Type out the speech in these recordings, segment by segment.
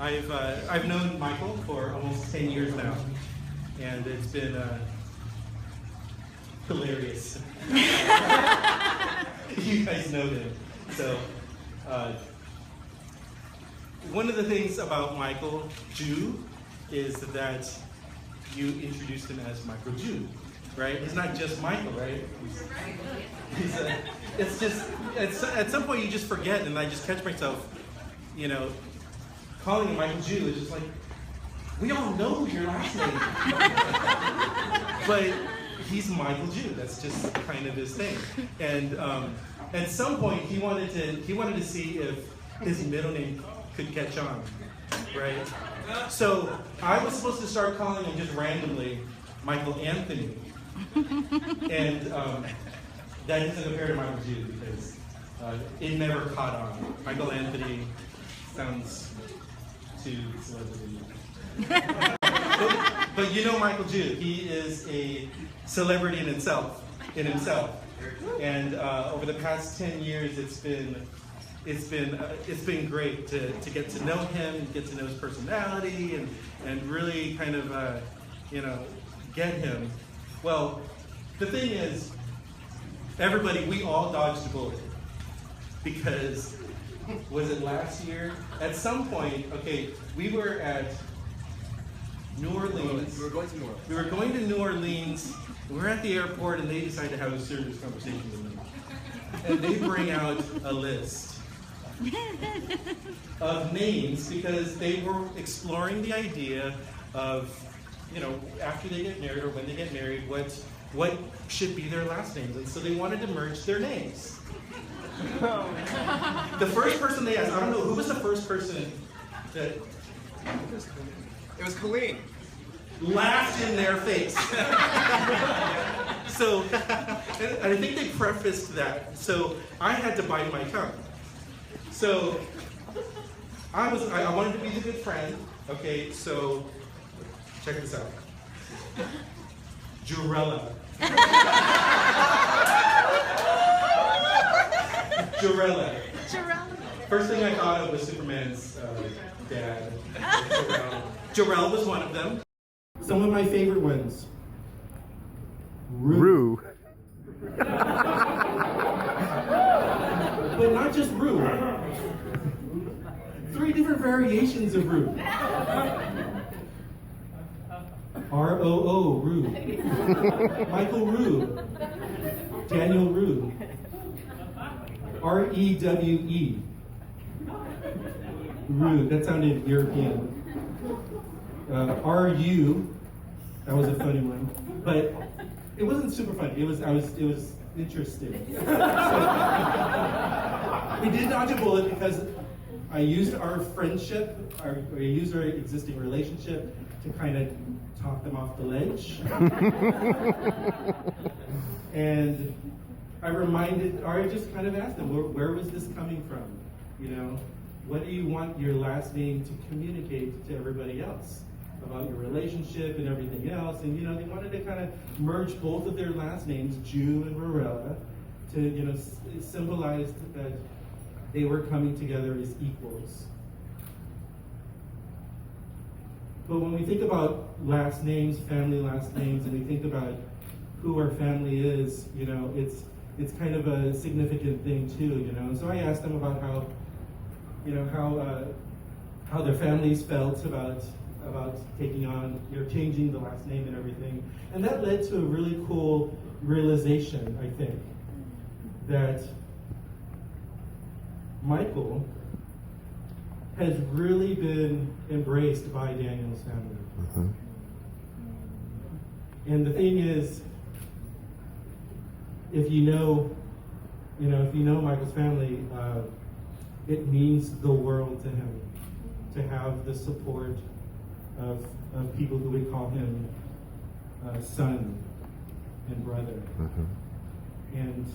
I've known Michael for almost 10 years now, and it's been hilarious. You guys know him. So, one of the things about Michael Jew is that you introduced him as Michael Jew, right? He's not just Michael, right? It's just, at some point you just forget, and I just catch myself, calling him Michael Jew is just like, we all know your last name. But he's Michael Jew. That's just kind of his thing. And at some point he wanted to see if his middle name could catch on, right? So I was supposed to start calling him just randomly Michael Anthony. And that doesn't compare to Michael Jew because it never caught on. Michael Anthony sounds too celebrity. But you know Michael Jew. He is a celebrity in himself. And over the past 10 years, it's been great to get to know him, get to know his personality, and really kind of get him. Well, the thing is, everybody, we all dodged a bullet because was it last year? At some point, okay, we were at New Orleans. We were going to New Orleans. We were going to New Orleans. We were at the airport, and they decided to have a serious conversation with me. And they bring out a list of names because they were exploring the idea of, after they get married or when they get married, what should be their last names. And so they wanted to merge their names. The first person they asked, I don't know, who was the first person that... It was Colleen. Laughed in their face. So, and I think they prefaced that. So I had to bite my tongue. So I wanted to be the good friend. Okay, so check this out. Rarela. Rarela. First thing I thought of was Superman's dad. Jarrell was one of them. Some of my favorite ones. Rue. But not just Rue. 3 different variations of Rue. R-O-O, Rue. Michael Rue. Daniel Rue. R-E-W-E. Rue, that sounded European. R-U, that was a funny one. But it wasn't super funny. It was interesting. We did dodge a bullet because I used our friendship, I used our existing relationship to kind of talk them off the ledge. And I just kind of asked them, where was this coming from? What do you want your last name to communicate to everybody else about your relationship and everything else? And they wanted to kind of merge both of their last names, Jew and Rarela, to symbolize that they were coming together as equals. But when we think about last names, family last names, and we think about who our family is, it's kind of a significant thing too, And so I asked them about how their families felt about taking on, changing the last name and everything. And that led to a really cool realization, I think, that Michael has really been embraced by Daniel's family. Mm-hmm. And the thing is, if you know Michael's family, it means the world to him to have the support of people who would call him son and brother. Mm-hmm. And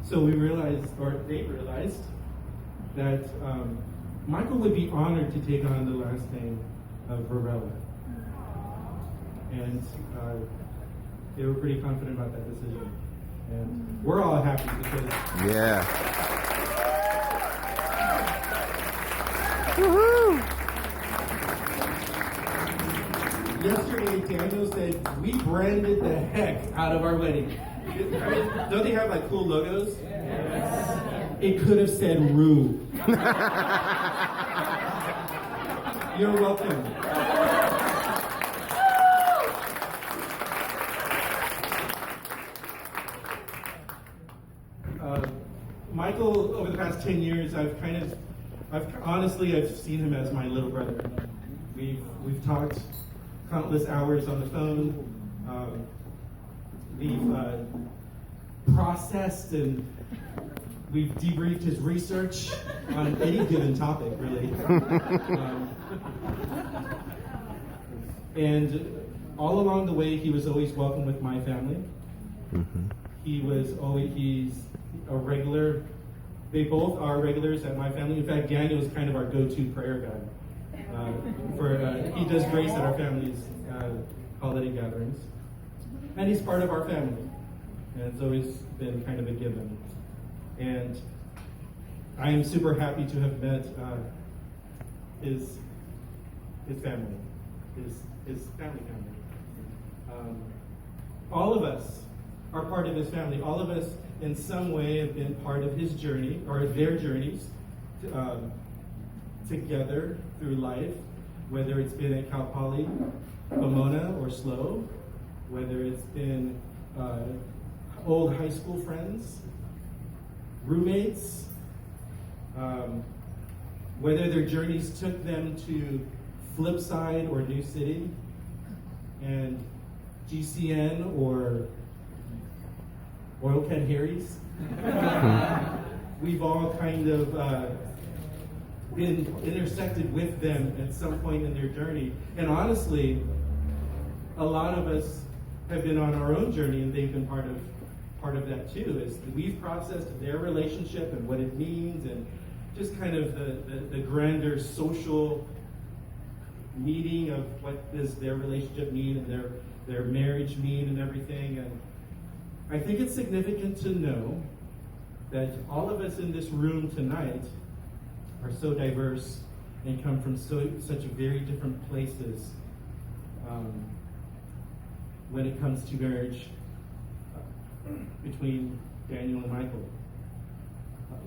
so they realized that Michael would be honored to take on the last name of Rarela. And they were pretty confident about that decision. And we're all happy because... Yeah. Woo-hoo! yesterday, Daniel said, we branded the heck out of our wedding. I mean, don't they have like cool logos? Yes. It could have said Rue. You're welcome. Michael, over the past 10 years, I've seen him as my little brother. We've talked countless hours on the phone. We've processed and we've debriefed his research on any given topic, really. And all along the way, he was always welcome with my family. He's a regular. They both are regulars at my family. In fact, Daniel is kind of our go-to prayer guy. He does grace at our family's holiday gatherings. And he's part of our family. And it's always been kind of a given. And I am super happy to have met his family, his family. All of us are part of his family. All of us, in some way, have been part of his journey, or their journeys, together through life, whether it's been at Cal Poly, Pomona, or SLO, whether it's been old high school friends, roommates, whether their journeys took them to Flipside or New City, and GCN or Oil Can Harry's. We've all kind of been intersected with them at some point in their journey. And honestly, a lot of us have been on our own journey, and they've been part of that too. Is we've processed their relationship and what it means, and just kind of the grander social meaning of what does their relationship mean and their marriage mean and everything. And I think it's significant to know that all of us in this room tonight are so diverse and come from such very different places when it comes to marriage between Daniel and Michael.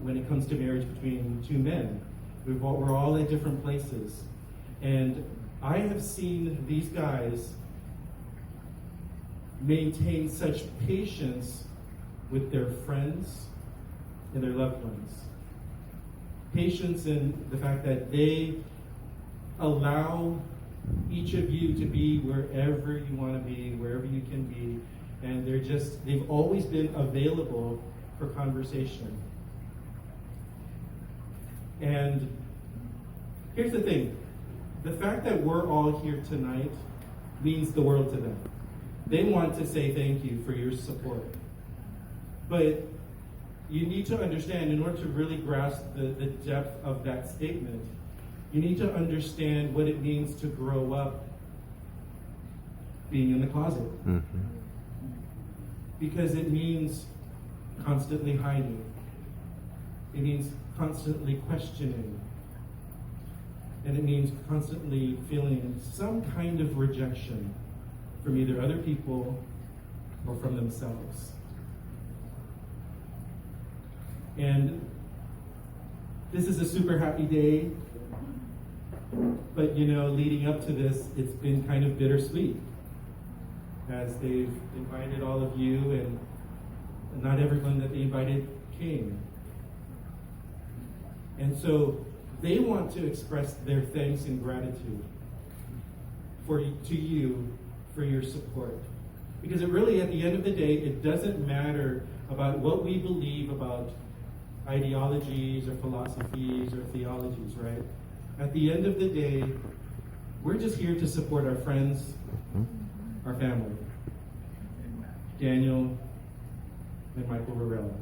When it comes to marriage between two men, we're all in different places. And I have seen these guys maintain such patience with their friends and their loved ones. Patience in the fact that they allow each of you to be wherever you want to be, wherever you can be, and they've always been available for conversation. And here's the thing, the fact that we're all here tonight means the world to them. They want to say thank you for your support. But you need to understand, in order to really grasp the depth of that statement, you need to understand what it means to grow up being in the closet. Because it means constantly hiding. It means constantly questioning. And it means constantly feeling some kind of rejection from either other people or from themselves. And this is a super happy day, but leading up to this, it's been kind of bittersweet, as they've invited all of you, and not everyone that they invited came. And so they want to express their thanks and gratitude to you for your support. Because it really, at the end of the day, it doesn't matter about what we believe about ideologies or philosophies or theologies, right? At the end of the day, we're just here to support our friends, our family, Daniel and Michael Rarela.